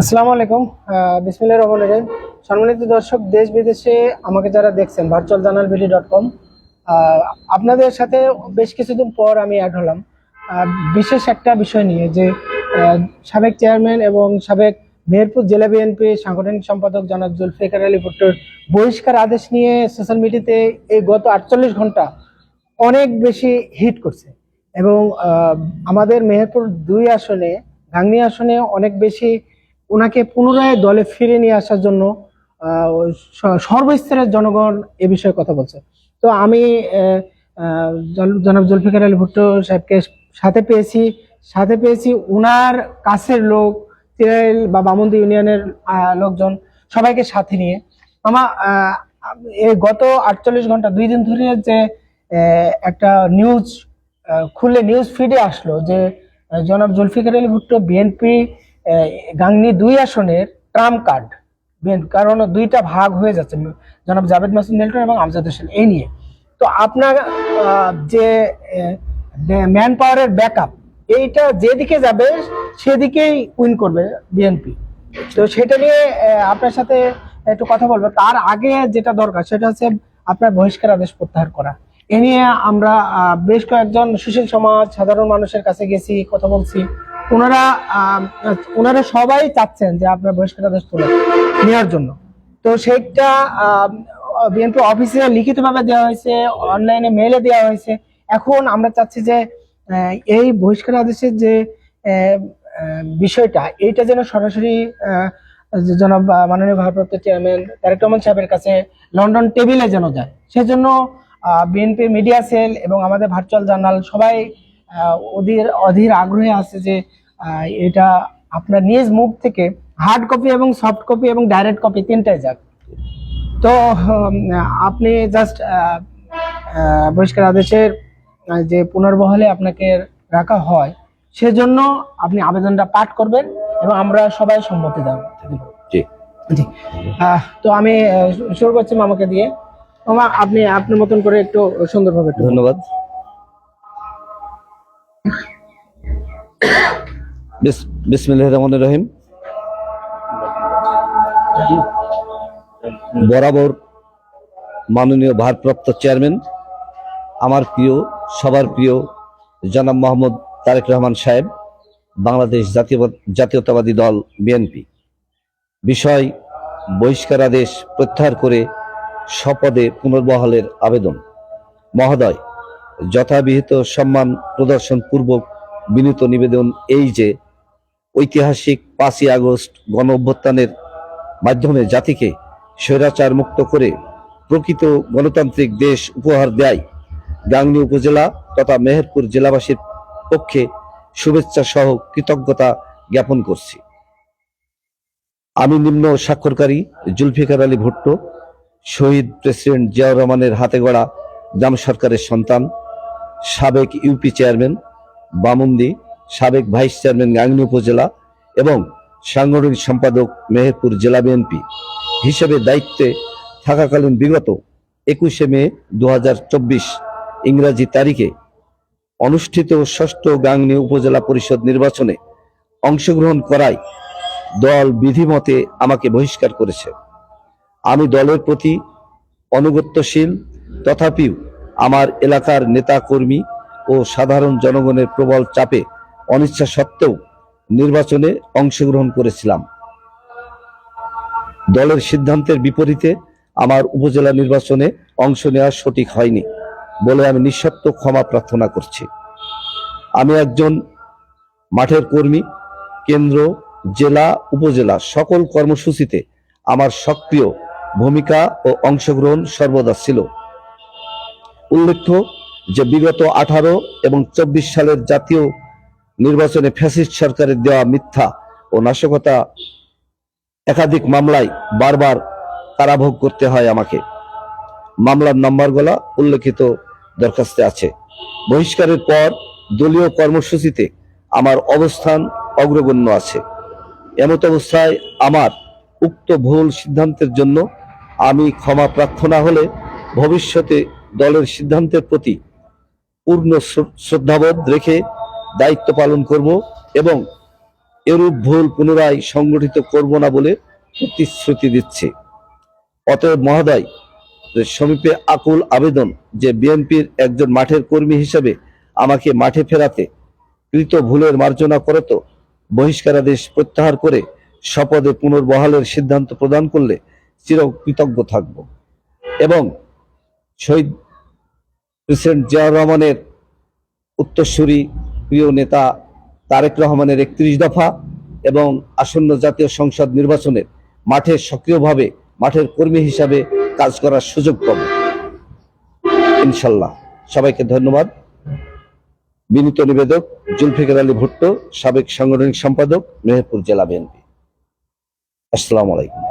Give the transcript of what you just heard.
আসসালামু আলাইকুম। বিসমিল্লাহির রহমানির রহিম। সম্মানিত দর্শক, দেশ বিদেশে আমাকে যারা দেখছেন virtualjournalbd.com, আপনাদের সাথে বেশ কিছুদিন পর আমি অ্যাড হলাম বিশেষ একটা বিষয় নিয়ে যে সাবেক চেয়ারম্যান এবং সাবেক মেহেরপুর জেলা বিএনপি সাংগঠনিক সম্পাদক জনাব জুলফিকার আলী ভুট্টোর বহিষ্কার আদেশ নিয়ে সোশ্যাল মিডিয়াতে এই গত 48 ঘন্টা অনেক বেশি হিট করছে এবং আমাদের মেহেরপুর 2 আসনে, গাংনী আসনে অনেক বেশি ওনাকে পুনরায় দলে ফিরে নিয়ে আসার জন্য সর্বস্তরের জনগণ এ বিষয়ে কথা বলছে। তো আমি জনাব জুলফিকার আলী ভুট্টো সাহেবকে সাথে পেয়েছি উনার কাছের লোক, তিরাইল বা বামন্দি ইউনিয়নের লোকজন, সবাইকে সাথে নিয়ে এই গত 48 ঘন্টা 2 দিন ধরে যে একটা নিউজ খুলে নিউজ ফিডে আসলো যে জনাব জুলফিকার আলী ভুট্টো বিএনপি গাংনী 2 আসনের ট্রাম্প কার্ড, কারণ দুইটা ভাগ হয়ে যাচ্ছে, জনাব জাভেদ মাসুদ মিল্টন এবং আমজাদ হোসেন এই নিয়ে। তো আপনার যে ম্যান পাওয়ারের ব্যাকআপ, এইটা যেদিকে যাবে সেদিকেই উইন করবে বিএনপি। তো সেটা নিয়ে আপনার সাথে একটু কথা বলবো। তার আগে যেটা দরকার সেটা হচ্ছে আপনার বহিষ্কার আদেশ প্রত্যাহার করা। এ নিয়ে আমরা বেশ কয়েকজন সুশীল সমাজ, সাধারণ মানুষের কাছে গেছি, কথা বলছি। ওনারা ওনারা সবাই চাচ্ছেন যে আপনার বহিষ্কার আদেশ তুলে নেওয়ার জন্য। তো সেইটা বিএনপি অফিসে লিখিতভাবে দেওয়া হয়েছে, অনলাইনে মেইলে দেওয়া হয়েছে। এখন আমরা চাচ্ছি যে এই বহিষ্কার আদেশের যে বিষয়টা, এইটা যেন সরাসরি জনাব মাননীয় ভারপ্রাপ্ত চেয়ারম্যান তারেক রহমান সাহেবের কাছে লন্ডন টেবিলে যেন যায়। সেজন্য বিএনপি মিডিয়া সেল এবং আমাদের ভার্চুয়াল জার্নাল সবাই অধীর আগ্রহে আছে যে এটা আপনার নিজ মুখ থেকে হার্ড কপি এবং সফট কপি এবং ডাইরেক্ট কপি তিনটাই যাক। তো আপনি জাস্ট বহিষ্কার আদেশের যে পুনর্বহালে আপনাকে রাখা হয় সেজন্য আপনি আবেদনটা পাঠ করবেন এবং আমরা সবাই সম্মতি দেব। জি জি। তো আমি শুরু করছি মামাকে দিয়ে। মামা, আপনি আপনার মতন করে একটু সুন্দরভাবে ধন্যবাদ। বিসমিল্লাহির রহমানির রহিম। বরাবর মাননীয় ভারপ্রাপ্ত চেয়ারম্যান, আমার প্রিয়, সবার প্রিয় জনাব মোহাম্মদ তারেক রহমান সাহেব, বাংলাদেশ জাতীয়তাবাদী দল বিএনপি, বিষয় বহিষ্কার আদেশ প্রত্যাহার করে স্বপদে পুনর্বহালের আবেদন। মহোদয়, যথাবিহিত সম্মান প্রদর্শন পূর্বক বিনীত নিবেদন এই যে ঐতিহাসিক 5ই আগস্ট গণ অভ্যুত্থানের মাধ্যমে জাতিকে স্বৈরাচার মুক্ত করে প্রকৃত গণতান্ত্রিক দেশ উপহার দেয় গাংনী উপজেলা তথা মেহেরপুর জেলাবাসীর পক্ষে শুভেচ্ছা সহ কৃতজ্ঞতা জ্ঞাপন করছি। আমি নিম্ন স্বাক্ষরকারী জুলফিকার আলী ভুট্টো, শহীদ প্রেসিডেন্ট জিয়াউর রহমানের হাতে গড়া গ্রাম সরকারের সন্তান, সাবেক ইউপি চেয়ারম্যান বামন্দি, সাবেক ভাইস চেয়ারম্যান গাংনী উপজেলা এবং সাংগঠনিক সম্পাদক মেহেরপুর জেলা বিএনপি হিসেবে দায়িত্বে থাকাকালীন বিগত 21শে মে 2024 ইংরাজি তারিখে অনুষ্ঠিত 6ষ্ঠ গাংনী উপজেলা পরিষদ নির্বাচনে অংশগ্রহণ করায় দল বিধিমতে আমাকে বহিষ্কার করেছে। আমি দলের প্রতি আনুগত্যশীল, তথাপিও আমার এলাকার নেতা কর্মী ও সাধারণ জনগণের প্রবল চাপে অনিচ্ছা সত্ত্বেও নির্বাচনে অংশগ্রহণ করেছিলাম। দলের সিদ্ধান্তের বিপরীতে আমার উপজেলা নির্বাচনে অংশ নেওয়া সঠিক হয়নি বলে আমি নিঃশর্ত ক্ষমা প্রার্থনা করছি। আমি একজন মাঠের কর্মী। কেন্দ্র, জেলা, উপজেলা সকল কর্মসূচিতে আমার সক্রিয় ভূমিকা ও অংশগ্রহণ সর্বদা ছিল। উল্লেখ্য যে বিগত 18 এবং 24 সালের জাতীয় নির্বাচনে ফ্যাসিস্ট সরকারের দেওয়া মিথ্যা ও নাশকতা একাধিক মামলায় বারবার কারাভোগ করতে হয় আমাকে। মামলার নাম্বারগুলো উল্লেখিত দরখাস্তে আছে। বহিষ্কারের পর দলীয় কর্মসূচিতে আমার অবস্থান অগ্রগণ্য আছে। এমত অবস্থায় আমার উক্ত ভুল সিদ্ধান্তের জন্য আমি ক্ষমা প্রার্থনা হলে ভবিষ্যতে দলের সিদ্ধান্তের প্রতি পূর্ণ শ্রদ্ধাবোধ রেখে দায়িত্ব পালন করব এবং এরূপ ভুল পুনরায় সংগঠিত করব না বলে প্রতিশ্রুতি দিচ্ছে। অতএব মহোদয়, সমীপে আকুল আবেদন যে বিএনপির একজন মাঠের কর্মী হিসেবে আমাকে মাঠে ফেরাতে কৃত ভুলের মার্জনা করত বহিষ্কারাদেশ প্রত্যাহার করে শপথে পুনর্বহালের সিদ্ধান্ত প্রদান করলে চিরকৃতজ্ঞ থাকব এবং শহীদ প্রেসিডেন্ট জিয়াউর রহমানের উত্তরসূরি প্রিয় নেতা তারেক রহমানের 31 দফা এবং আসন্ন জাতীয় সংসদ নির্বাচনের মাঠে সক্রিয়ভাবে মাঠের কর্মী হিসাবে কাজ করার সুযোগ পাব ইনশাল্লাহ। সবাইকে ধন্যবাদ। বিনীত নিবেদক জুলফিকার আলী ভুট্টো, সাবেক সাংগঠনিক সম্পাদক, মেহেরপুর জেলা বিএনপি। আসসালামু আলাইকুম।